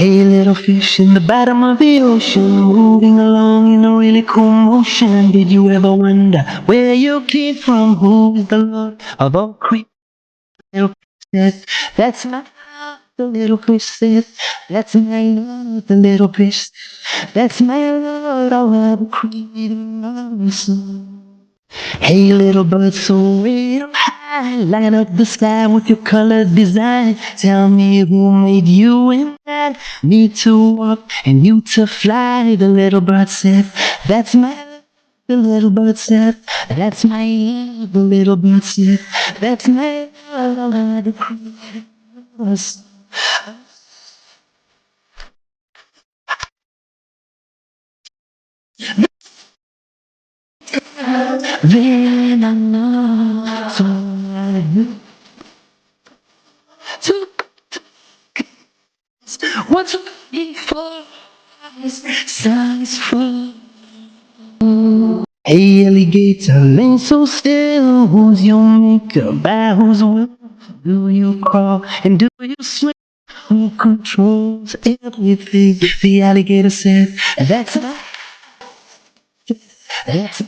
Hey, little fish in the bottom of the ocean, moving along in a really cool motion. Did you ever wonder where you came from? Who is the Lord of all creatures? Little fish says, that's my love. The little fish says, that's my love. The little fish says, that's my Lord. All of creation. Hey, little bird, so way up high, light up the sky with your colored design. Tell me who made you and I, me to walk and you to fly. The little bird said, that's my love. The little bird said, that's my love. The little bird said, that's my love. The creators. Then I know, so I knew to what's before sun's full. Hey, alligator, lay so still. Who's your maker? By whose will do you crawl and do you swim? Who controls everything? The alligator said, that's not, that's